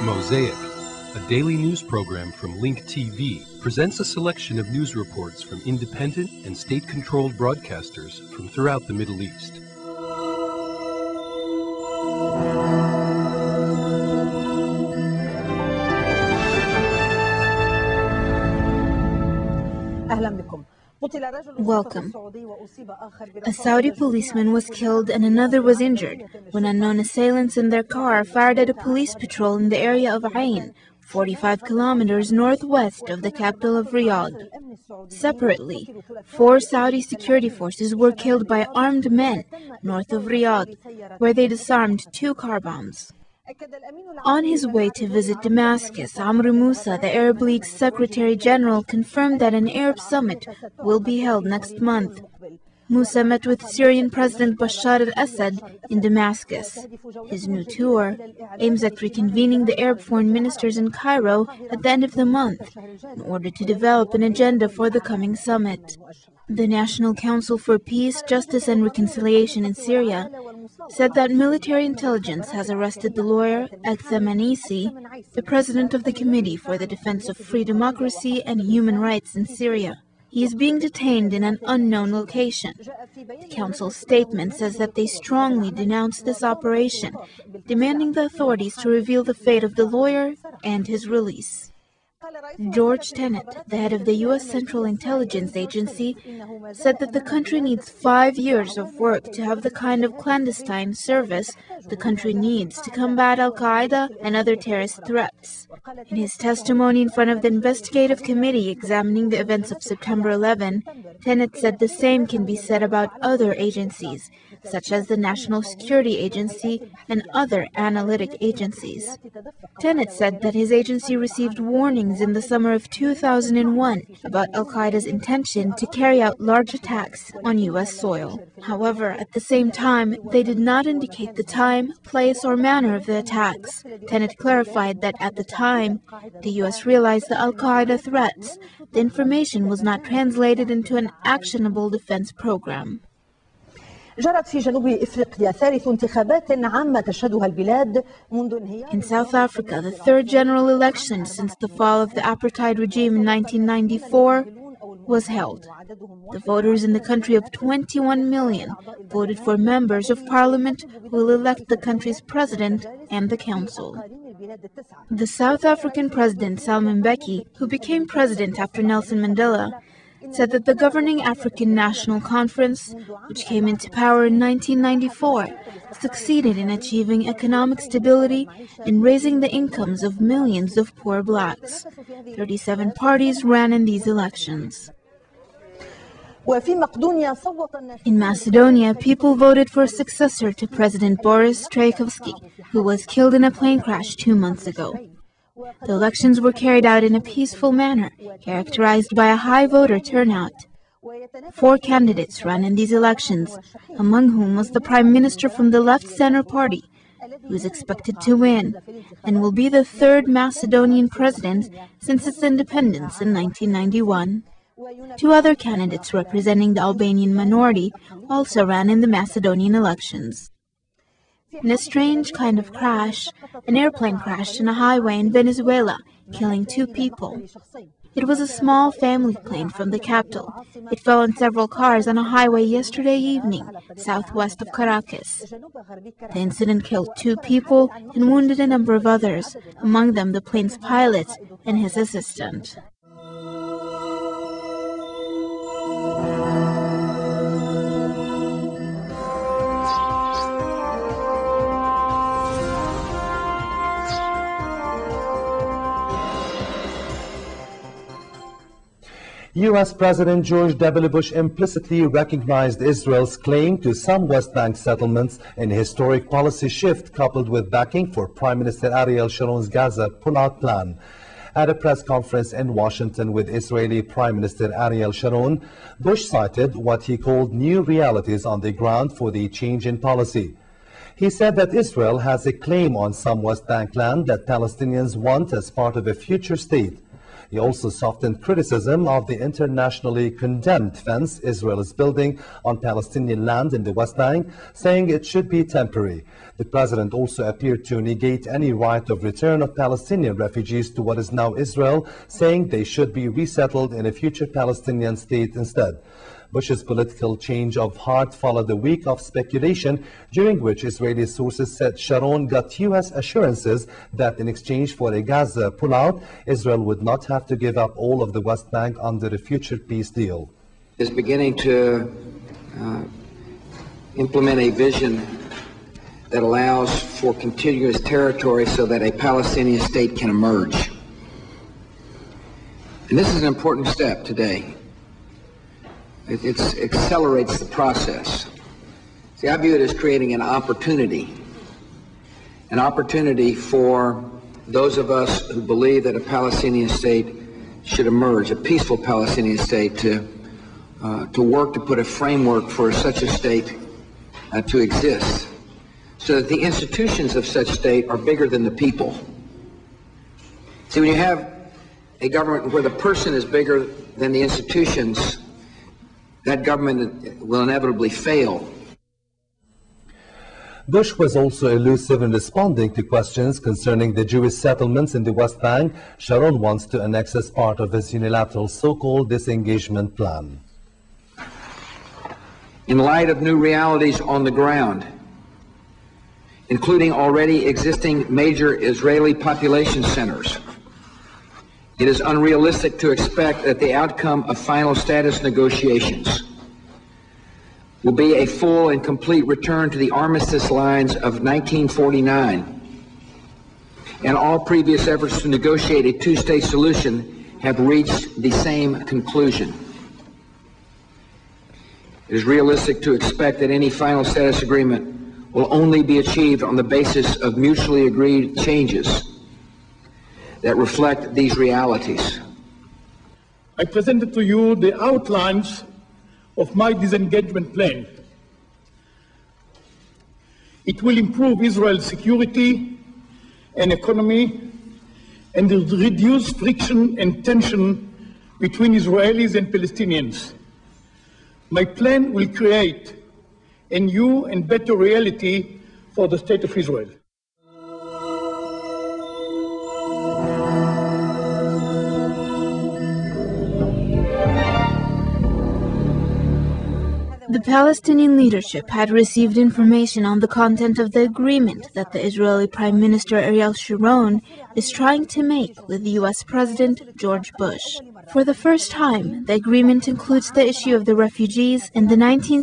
Mosaic, a daily news program from Link TV, presents a selection of news reports from independent and state-controlled broadcasters from throughout the Middle East. Welcome. A Saudi policeman was killed and another was injured when unknown assailants in their car fired at a police patrol in the area of Ain, 45 kilometers northwest of the capital of Riyadh. Separately, 4 Saudi security forces were killed by armed men north of Riyadh, where they disarmed 2 car bombs. On his way to visit Damascus, Amr Moussa, the Arab League's Secretary General, confirmed that an Arab summit will be held next month. Moussa met with Syrian President Bashar al-Assad in Damascus. His new tour aims at reconvening the Arab foreign ministers in Cairo at the end of the month in order to develop an agenda for the coming summit. The National Council for Peace, Justice and Reconciliation in Syria said that military intelligence has arrested the lawyer Aktham Anisi, the president of the Committee for the Defense of Free Democracy and Human Rights in Syria. He is being detained in an unknown location. The council's statement says that they strongly denounce this operation, demanding the authorities to reveal the fate of the lawyer and his release. George Tenet, the head of the U.S. Central Intelligence Agency, said that the country needs 5 years of work to have the kind of clandestine service the country needs to combat al-Qaeda and other terrorist threats. In his testimony in front of the investigative committee examining the events of September 11, Tenet said the same can be said about other agencies, such as the National Security Agency and other analytic agencies. Tenet said that his agency received warnings in the summer of 2001 about al-Qaeda's intention to carry out large attacks on U.S. soil. However, at the same time, they did not indicate the time, place, or manner of the attacks. Tenet clarified that at the time, the U.S. realized the al-Qaeda threats. The information was not translated into an actionable defense program. In South Africa, the third general election since the fall of the apartheid regime in 1994 was held. The voters in the country of 21 million voted for members of parliament who will elect the country's president and the council. The South African president Salman Mbeki, who became president after Nelson Mandela, said that the governing African National Conference, which came into power in 1994, succeeded in achieving economic stability and raising the incomes of millions of poor blacks. 37 parties ran in these elections. In Macedonia, people voted for a successor to President Boris Trajkovski, who was killed in a plane crash 2 months ago. The elections were carried out in a peaceful manner, characterized by a high voter turnout. 4 candidates ran in these elections, among whom was the Prime Minister from the Left-Center Party, who is expected to win, and will be the 3rd Macedonian president since its independence in 1991. 2 other candidates representing the Albanian minority also ran in the Macedonian elections. In a strange kind of crash, an airplane crashed on a highway in Venezuela, killing 2 people. It was a small family plane from the capital. It fell on several cars on a highway yesterday evening, southwest of Caracas. The incident killed 2 people and wounded a number of others, among them the plane's pilot and his assistant. U.S. President George W. Bush implicitly recognized Israel's claim to some West Bank settlements in a historic policy shift coupled with backing for Prime Minister Ariel Sharon's Gaza pullout plan. At a press conference in Washington with Israeli Prime Minister Ariel Sharon, Bush cited what he called new realities on the ground for the change in policy. He said that Israel has a claim on some West Bank land that Palestinians want as part of a future state. He also softened criticism of the internationally condemned fence Israel is building on Palestinian land in the West Bank, saying it should be temporary. The president also appeared to negate any right of return of Palestinian refugees to what is now Israel, saying they should be resettled in a future Palestinian state instead. Bush's political change of heart followed a week of speculation during which Israeli sources said Sharon got U.S. assurances that in exchange for a Gaza pullout, Israel would not have to give up all of the West Bank under a future peace deal. Is beginning to implement a vision that allows for contiguous territory so that a Palestinian state can emerge. And this is an important step today. It accelerates the process. See, I view it as creating an opportunity for those of us who believe that a Palestinian state should emerge, a peaceful Palestinian state, to work to put a framework for such a state to exist, so that the institutions of such state are bigger than the people. See, when you have a government where the person is bigger than the institutions, that government will inevitably fail. Bush was also elusive in responding to questions concerning the Jewish settlements in the West Bank Sharon wants to annex as part of his unilateral so-called disengagement plan. In light of new realities on the ground, including already existing major Israeli population centers, it is unrealistic to expect that the outcome of final status negotiations will be a full and complete return to the armistice lines of 1949, and all previous efforts to negotiate a two-state solution have reached the same conclusion. It is realistic to expect that any final status agreement will only be achieved on the basis of mutually agreed changes that reflect these realities. I presented to you the outlines of my disengagement plan. It will improve Israel's security and economy and reduce friction and tension between Israelis and Palestinians. My plan will create a new and better reality for the State of Israel. The Palestinian leadership had received information on the content of the agreement that the Israeli Prime Minister Ariel Sharon is trying to make with U.S. President George Bush. For the first time, the agreement includes the issue of the refugees in the